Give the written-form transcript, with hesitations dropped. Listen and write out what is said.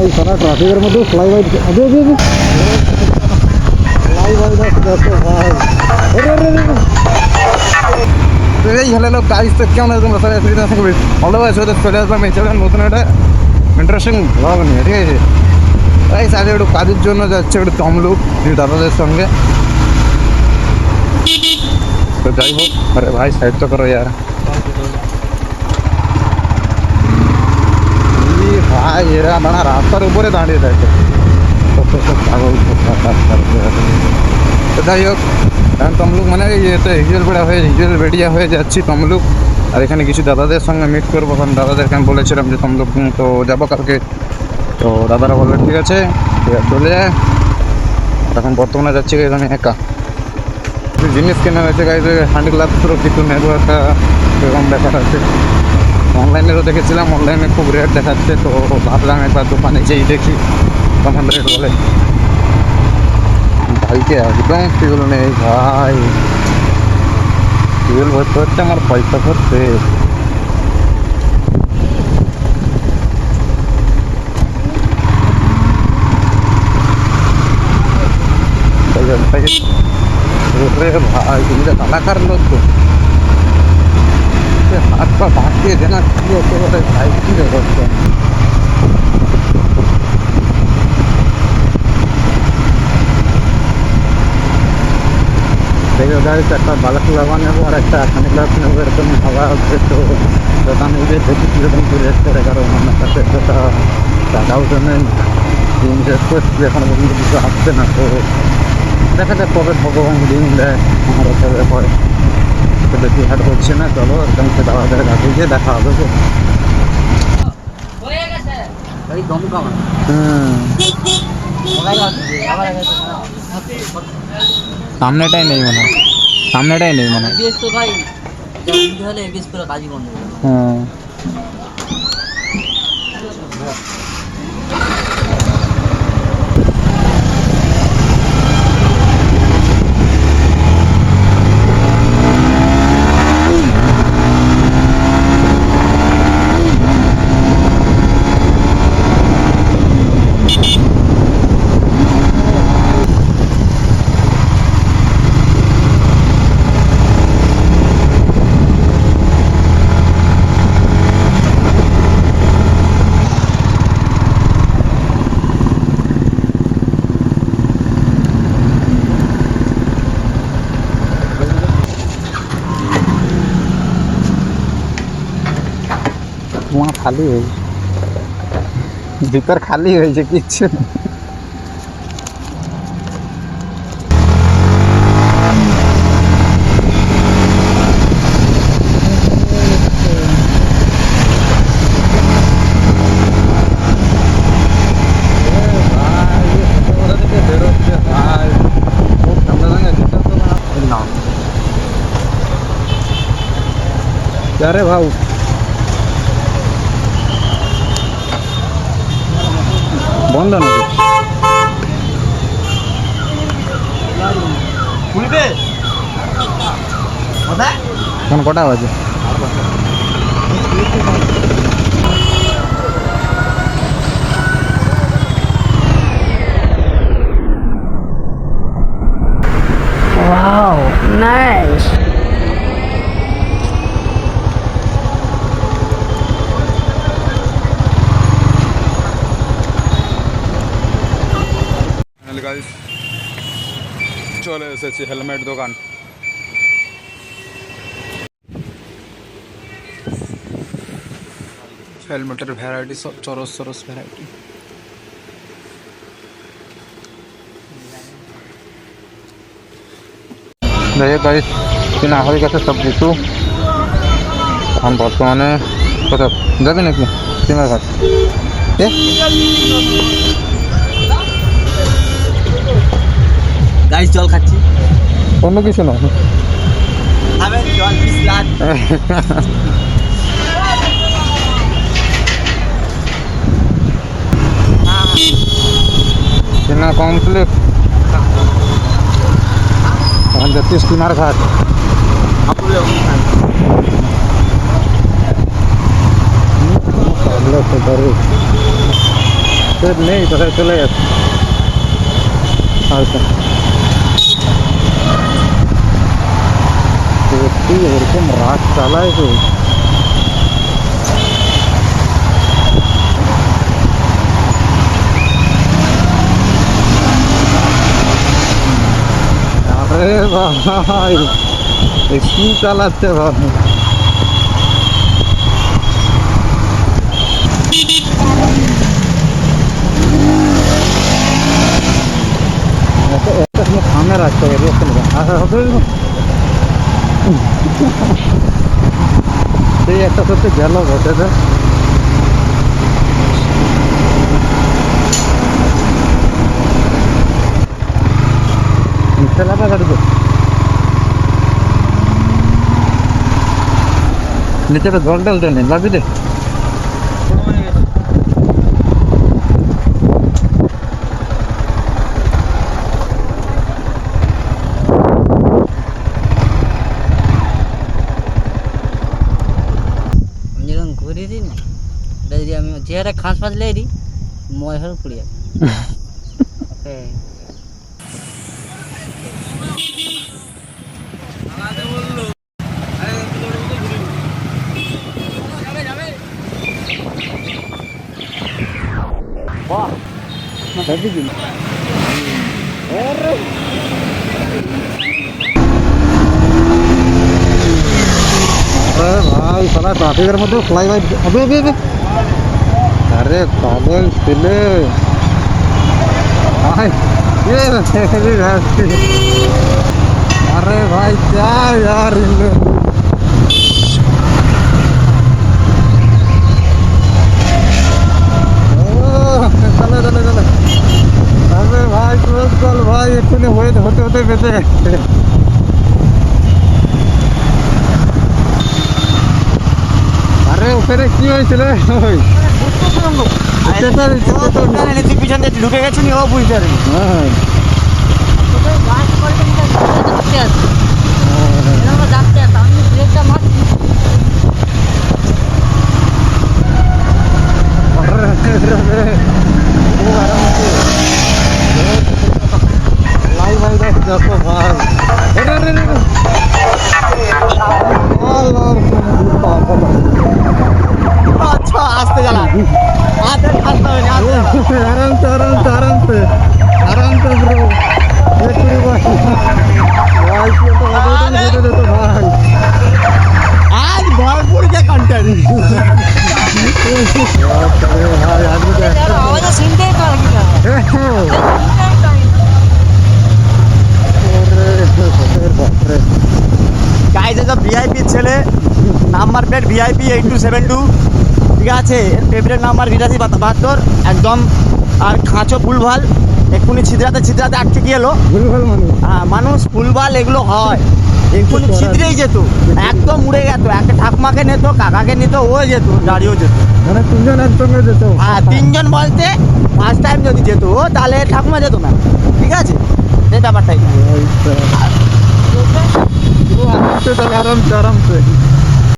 এই সারা ট্রাফিকের মধ্যে ফ্লাই বাই ফ্লাই বাই দেখো ভাই এই হ্যালো গাইস, তো কেমন আছো তোমরা সবাই? ফ্রিতে আশা করি ভালো আছো। তো চলে আসলাম এই চ্যানেল নতুন একটা ইন্টারেস্টিং ব্লগ নিয়ে, ঠিক আছে? এই সাইডে একটু কাজের জন্য যাচ্ছে একটু তমলুক দাদাদের সঙ্গে। তো যাই হোক, আরে ভাই সাইড তো করো यार। ভাই এরা মানে রাস্তার উপরে দাঁড়িয়ে থাকে, পাগল। তো যাই হোক, এখন তমলুক মানে ইয়েতে হিজলবেড়িয়া হয়ে যাচ্ছি তমলুক। আর এখানে কিছু দাদাদের সঙ্গে মিট করবো, কারণ দাদাদেরকে আমি বলেছিলাম যে তমলুক তো যাবো কালকে। তো দাদারা বললো ঠিক আছে চলে যায়। এখন বর্তমানে যাচ্ছি আমি একা। জিনিস কেনা হয়েছে গাইজ, হ্যান্ড গ্লাভস পুরো কিছু নেবো একটা, এরকম ব্যাপার আছে। অনলাইনেরও দেখেছিলাম, অনলাইনে খুব রেট দেখাচ্ছে, তো ভাবলাম একবার দোকানে যেই দেখি তখন রেট বলে। ভাইকে একদম ফিউল নেই ভাই, ফিউল ভরতে হচ্ছে আমার পয়সা ভরতে। ভাই তুমি তো কালাকার লোক, তো হাত পা ভাঙিয়ে দেনা কি একেবারে ভাই, কি করছে? দেখো গাড়িতে একটা বালাস লাগা নেবো আর একটা খানি গ্লাস নেবো, এরকম ভাবা হচ্ছে। তো দোকানে গিয়ে দেখি কীরকম কি রেট করে, কারণ আমার কাছে একটা টাকাও তো নেই। দিন শেষ করছি, এখন পর্যন্ত কিছু আসছে না। তো দেখা যাক কবে ভগবান দিন দেয়, আমার ওখানে হয়। তো বেশি হাট করছে না, চলো একদম সে দাদাদের কাছে গিয়ে দেখা হবে। তো সামনেটাই নেই মনে হয়, সামনেটাই নেই মনে হয়। হ্যাঁ वहाँ खाली है, भीतर खाली है किच्छू अरे भाऊ বন্ধ নাকি? এখন কটা বাজে? Wow, nice. গাইস চলে এসেছি হেলমেট দোকান। হেলমেটের ভ্যারাইটি সব চরস চরস ভ্যারাইটি। যাই গাইস, কেনা হয়ে গেছে সব কিছু। এখন বর্তমানে কোথাও যাবি নাকি? সিমার ঘাট গাইস জল খাচ্ছি, অন্য কিছু না। জল বিসলাট। কেনা কমপ্লিট। এখন যাচ্ছি স্টিমার ঘাট। সেট নেই, কোথায় চলে গেছে আচ্ছা। সত্যি এরকম রাত চালায় তো। আরে ভাই এ কি চালাচ্ছে ভাই। একটা সময় থামে রাখতে হবে সেই একটা সত্যি গেল বসেছে। ঠেলাটা গাড়ি নিচে জল ঢালতে নেই লাগবে দে। আমি যখন ঘুরে দিই না, এটা যদি আমি চেহারা খাস ফাস লেগে দিই, ময় হয়ে পড়ে যাবে। হ্যাঁ ভাই সালা ট্রাফিকের মধ্যে ফ্লাই বাই হবে হবে। আরে পাগল ছেলে ভাই अरे भाई क्या यार इन लोग चले चले चले। अरे भाई चल भाई इतने होते होते बेटे। अरे ऊपर की হয়েছিল ওই তুই পিছন দিয়ে ঢুকে গেছো নি, ও বুঝতে পারবি। হ্যাঁ लाई भाई देखो भाई अरे अरे अच्छा आस्ते चला, आते आस्ते आराम से आराम से आराम से आराम से ब्रो ये पूरी बात भाई ये तो दे दे तो भाई आज भरपूर के कंटेंट भाई आदमी का आवाज सुनते तो গাইজ এটা ভিআইপি ছেলে, নাম্বার প্লেট ভিআইপি 8272, ঠিক আছে। এর ফেভারিট নাম্বার 8272 একদম। আর খাঁচো ভুলভাল এক্ষুনি ছিদ্রাতে ছিদ্রাতে আটকে গেলো। ভুলভাল মানুষ হ্যাঁ মানুষ ভুলভাল এগুলো হয়, এক্ষুনি ছিদ্রেই যেত, একদম উড়ে যেত। একটা ঠাকুমাকে নিত, কাকাকে নিত, ও যেত, দাঁড়িয়েও যেত। মানে তিনজন একসঙ্গে যেত। হ্যাঁ তিনজন বলতে ফার্স্ট টাইম যদি যেত ও, তাহলে ঠাকুমা যেত না, ঠিক আছে। এই ব্যাপারটাই आराम से आराम से